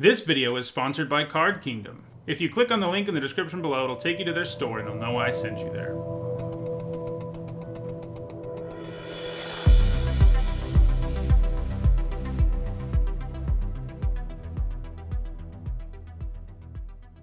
This video is sponsored by Card Kingdom. If you click on the link in the description below, it'll take you to their store and they'll know I sent you there.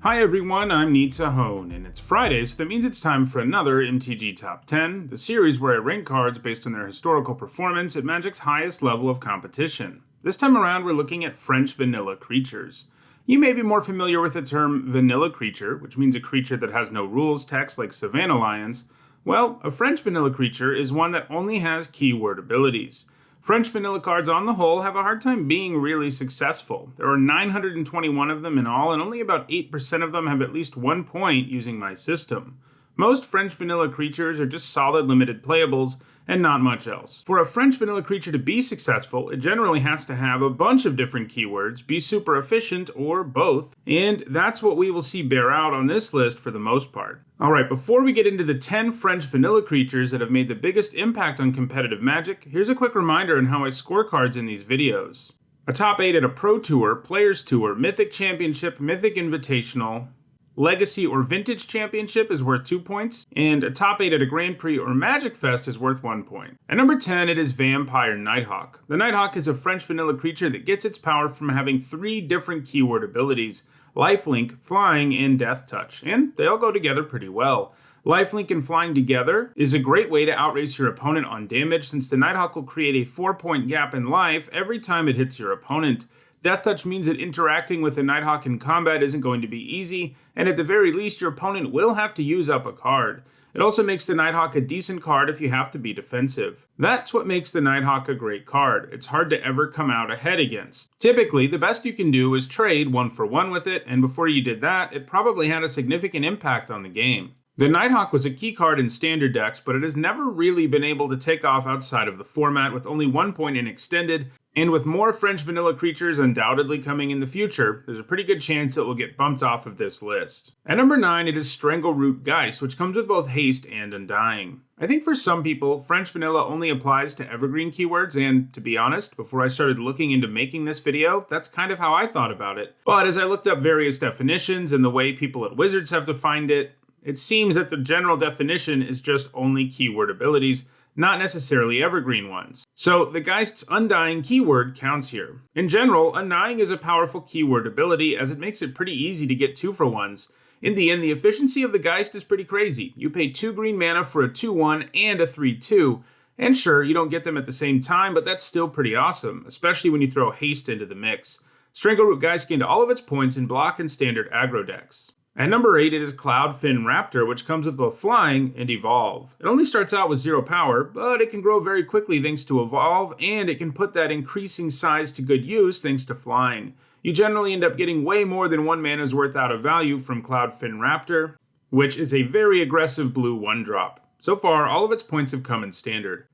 Hi everyone, I'm NIGHTHAWK, and it's Friday, so that means it's time for another MTG Top 10, the series where I rank cards based on their historical performance at Magic's highest level of competition. This time around, we're looking at French vanilla creatures. You may be more familiar with the term vanilla creature, which means a creature that has no rules text like Savannah Lions. Well, a French vanilla creature is one that only has keyword abilities. French vanilla cards on the whole have a hard time being really successful. There are 921 of them in all, and only about 8% of them have at least 1 point using my system. Most French vanilla creatures are just solid limited playables, and not much else. For a French vanilla creature to be successful, it generally has to have a bunch of different keywords, be super efficient, or both, and that's what we will see bear out on this list for the most part. Alright, before we get into the 10 French vanilla creatures that have made the biggest impact on competitive Magic, here's a quick reminder on how I score cards in these videos. A top 8 at a Pro Tour, Players Tour, Mythic Championship, Mythic Invitational, Legacy or Vintage Championship is worth 2 points, and a top 8 at a Grand Prix or Magic Fest is worth 1 point. At number 10, it is Vampire Nighthawk. The Nighthawk is a French vanilla creature that gets its power from having 3 different keyword abilities: Lifelink, Flying, and Death Touch, and they all go together pretty well. Lifelink and Flying together is a great way to outrace your opponent on damage, since the Nighthawk will create a 4-point gap in life every time it hits your opponent. Death Touch means that interacting with the Nighthawk in combat isn't going to be easy, and at the very least your opponent will have to use up a card. It also makes the Nighthawk a decent card if you have to be defensive. That's what makes the Nighthawk a great card. It's hard to ever come out ahead against. Typically, the best you can do is trade 1-for-1 with it, and before you did that, it probably had a significant impact on the game. The Nighthawk was a key card in standard decks, but it has never really been able to take off outside of the format, with only 1 point in extended, and with more French vanilla creatures undoubtedly coming in the future, there's a pretty good chance it will get bumped off of this list. At number 9, it is STRANGLEROOT GEIST, which comes with both haste and undying. I think for some people, French vanilla only applies to evergreen keywords, and to be honest, before I started looking into making this video, that's kind of how I thought about it. But as I looked up various definitions and the way people at Wizards have defined it, it seems that the general definition is just only keyword abilities, not necessarily evergreen ones. So the Geist's Undying keyword counts here. In general, Undying is a powerful keyword ability, as it makes it pretty easy to get 2-for-1s. In the end, the efficiency of the Geist is pretty crazy. You pay 2 green mana for a 2-1 and a 3-2, and sure, you don't get them at the same time, but that's still pretty awesome, especially when you throw haste into the mix. STRANGLEROOT Geist gained all of its points in block and standard aggro decks. At number 8, it is CLOUDFIN RAPTOR, which comes with both Flying and Evolve. It only starts out with 0 power, but it can grow very quickly thanks to Evolve, and it can put that increasing size to good use thanks to Flying. You generally end up getting way more than 1 mana's worth out of value from CLOUDFIN RAPTOR, which is a very aggressive blue 1-drop. So far, all of its points have come in standard.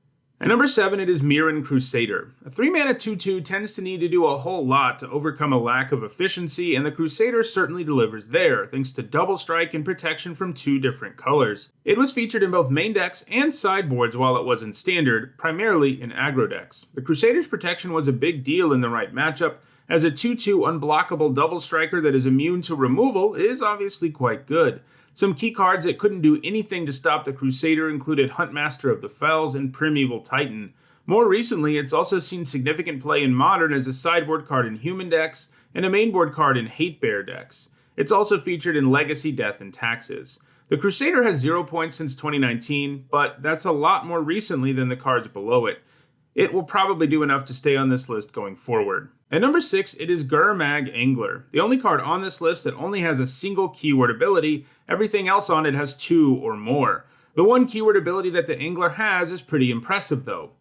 At number 7, it is MIRRAN CRUSADER. A 3-mana 2-2 tends to need to do a whole lot to overcome a lack of efficiency, and the Crusader certainly delivers there, thanks to double strike and protection from 2 different colors. It was featured in both main decks and sideboards while it was in standard, primarily in aggro decks. The Crusader's protection was a big deal in the right matchup, as a 2-2 unblockable double striker that is immune to removal is obviously quite good. Some key cards that couldn't do anything to stop the Crusader included Huntmaster of the Fells and Primeval Titan. More recently, it's also seen significant play in Modern as a sideboard card in human decks and a mainboard card in Hate Bear decks. It's also featured in Legacy, Death, and Taxes. The Crusader has 0 points since 2019, but that's a lot more recently than the cards below it. It will probably do enough to stay on this list going forward. At number 6, it is GURMAG Angler, the only card on this list that only has a single keyword ability. Everything else on it has 2 or more. The one keyword ability that the Angler has is pretty impressive though,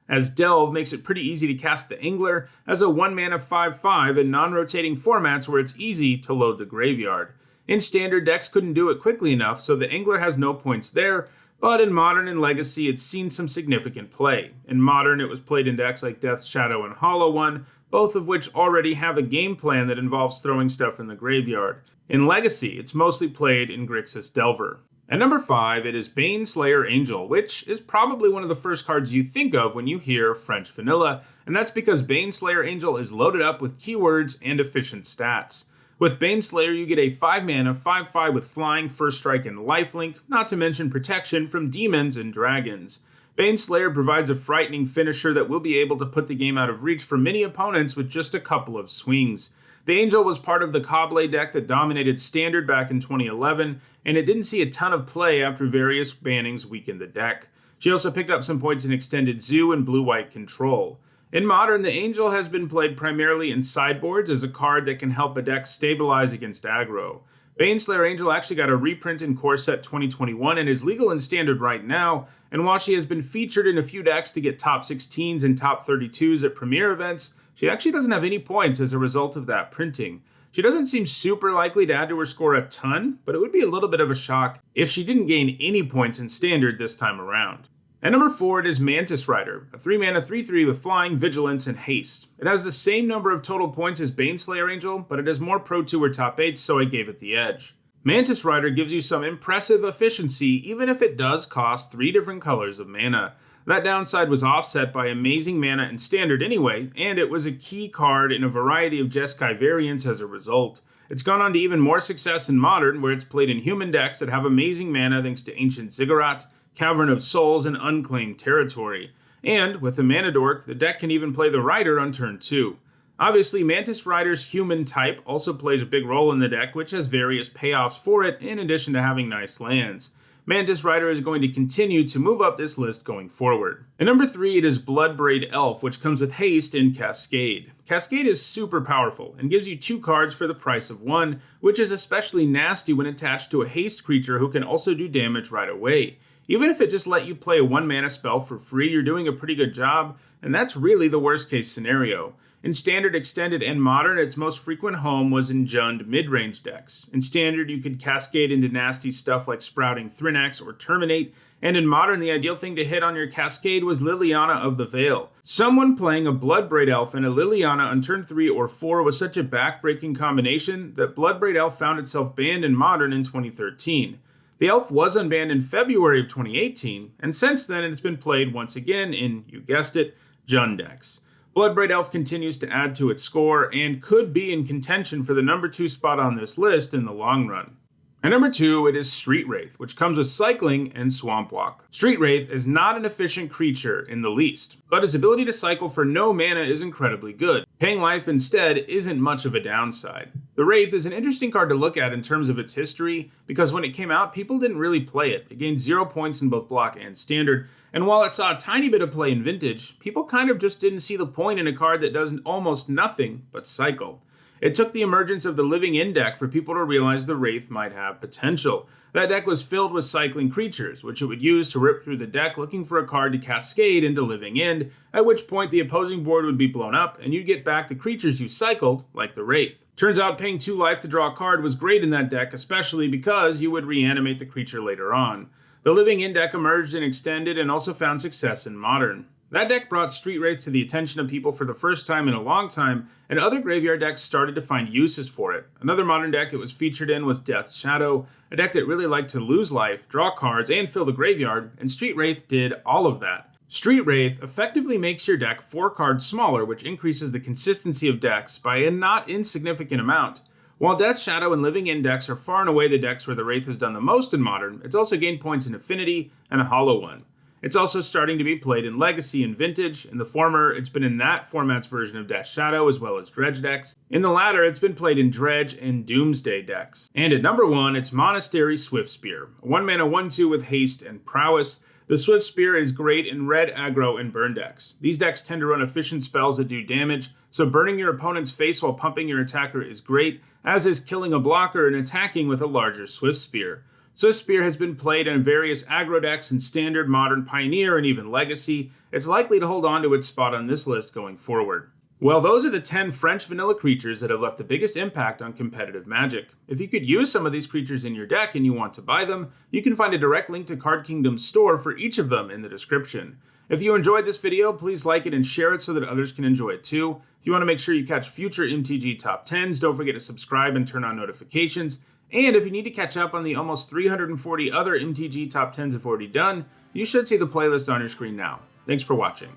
as Delve makes it pretty easy to cast the Angler as a 1-mana 5/5 in non-rotating formats where it's easy to load the graveyard. In standard, decks couldn't do it quickly enough, so the Angler has no points there, but in Modern and Legacy, it's seen some significant play. In Modern, it was played in decks like Death Shadow and Hollow One, both of which already have a game plan that involves throwing stuff in the graveyard. In Legacy, it's mostly played in Grixis Delver. At number 5, it is BANESLAYER Angel, which is probably one of the first cards you think of when you hear French Vanilla, and that's because BANESLAYER Angel is loaded up with keywords and efficient stats. With Baneslayer, you get a 5-mana, 5/5 with flying, first strike, and lifelink, not to mention protection from demons and dragons. Baneslayer provides a frightening finisher that will be able to put the game out of reach for many opponents with just a couple of swings. The Angel was part of the Coblay deck that dominated Standard back in 2011, and it didn't see a ton of play after various bannings weakened the deck. She also picked up some points in Extended Zoo and Blue-White Control. In Modern, the Angel has been played primarily in sideboards as a card that can help a deck stabilize against aggro. Baneslayer Angel actually got a reprint in Core Set 2021 and is legal in Standard right now, and while she has been featured in a few decks to get top 16s and top 32s at Premier events, she actually doesn't have any points as a result of that printing. She doesn't seem super likely to add to her score a ton, but it would be a little bit of a shock if she didn't gain any points in Standard this time around. At number 4, it is Mantis Rider, a 3-mana 3/3 with flying, vigilance, and haste. It has the same number of total points as Baneslayer Angel, but it has more Pro 2 or top 8, so I gave it the edge. Mantis Rider gives you some impressive efficiency, even if it does cost 3 different colors of mana. That downside was offset by amazing mana in Standard anyway, and it was a key card in a variety of Jeskai variants as a result. It's gone on to even more success in Modern, where it's played in human decks that have amazing mana thanks to Ancient Ziggurat, Cavern of Souls, and Unclaimed Territory. And, with the Mana Dork, the deck can even play the Rider on turn 2. Obviously, Mantis Rider's human type also plays a big role in the deck, which has various payoffs for it, in addition to having nice lands. Mantis Rider is going to continue to move up this list going forward. At number 3, it is BLOODBRAID Elf, which comes with haste and Cascade. Cascade is super powerful and gives you 2 cards for the price of 1, which is especially nasty when attached to a haste creature who can also do damage right away. Even if it just let you play a 1-mana spell for free, you're doing a pretty good job, and that's really the worst case scenario. In Standard, Extended, and Modern, its most frequent home was in Jund mid-range decks. In Standard, you could cascade into nasty stuff like Sprouting Thrinax or Terminate, and in Modern, the ideal thing to hit on your cascade was Liliana of the Veil. Someone playing a BLOODBRAID Elf and a Liliana on turn 3 or 4 was such a back-breaking combination that BLOODBRAID Elf found itself banned in Modern in 2013. The Elf was unbanned in February of 2018, and since then it's been played once again in, you guessed it, Jund decks. BLOODBRAID Elf continues to add to its score and could be in contention for the number 2 spot on this list in the long run. At number 2, it is Street Wraith, which comes with cycling and Swamp Walk. Street Wraith is not an efficient creature in the least, but its ability to cycle for no mana is incredibly good. Paying life instead isn't much of a downside. The Wraith is an interesting card to look at in terms of its history, because when it came out, people didn't really play it. It gained 0 points in both block and standard, and while it saw a tiny bit of play in Vintage, people kind of just didn't see the point in a card that does almost nothing but cycle. It took the emergence of the Living End deck for people to realize the Wraith might have potential. That deck was filled with cycling creatures, which it would use to rip through the deck looking for a card to cascade into Living End, at which point the opposing board would be blown up and you'd get back the creatures you cycled, like the Wraith. Turns out paying 2 life to draw a card was great in that deck, especially because you would reanimate the creature later on. The Living End deck emerged and extended and also found success in Modern. That deck brought Street Wraith to the attention of people for the first time in a long time, and other graveyard decks started to find uses for it. Another Modern deck it was featured in was Death's Shadow, a deck that really liked to lose life, draw cards, and fill the graveyard, and Street Wraith did all of that. Street Wraith effectively makes your deck 4 cards smaller, which increases the consistency of decks by a not insignificant amount. While Death's Shadow and Living End decks are far and away the decks where the Wraith has done the most in Modern, it's also gained points in Affinity and a Hollow One. It's also starting to be played in Legacy and Vintage. In the former, it's been in that format's version of Death's Shadow as well as Dredge decks. In the latter, it's been played in Dredge and Doomsday decks. And at number 1, it's Monastery SWIFTSPEAR, a 1-mana 1/2 with haste and prowess. The SWIFTSPEAR is great in red, aggro, and burn decks. These decks tend to run efficient spells that do damage, so burning your opponent's face while pumping your attacker is great, as is killing a blocker and attacking with a larger SWIFTSPEAR. SWIFTSPEAR has been played in various aggro decks in Standard, Modern, Pioneer, and even Legacy. It's likely to hold on to its spot on this list going forward. Well, those are the 10 French vanilla creatures that have left the biggest impact on competitive Magic. If you could use some of these creatures in your deck and you want to buy them, you can find a direct link to Card Kingdom's store for each of them in the description. If you enjoyed this video, please like it and share it so that others can enjoy it too. If you want to make sure you catch future MTG Top 10s, don't forget to subscribe and turn on notifications. And if you need to catch up on the almost 340 other MTG Top 10s I've already done, you should see the playlist on your screen now. Thanks for watching.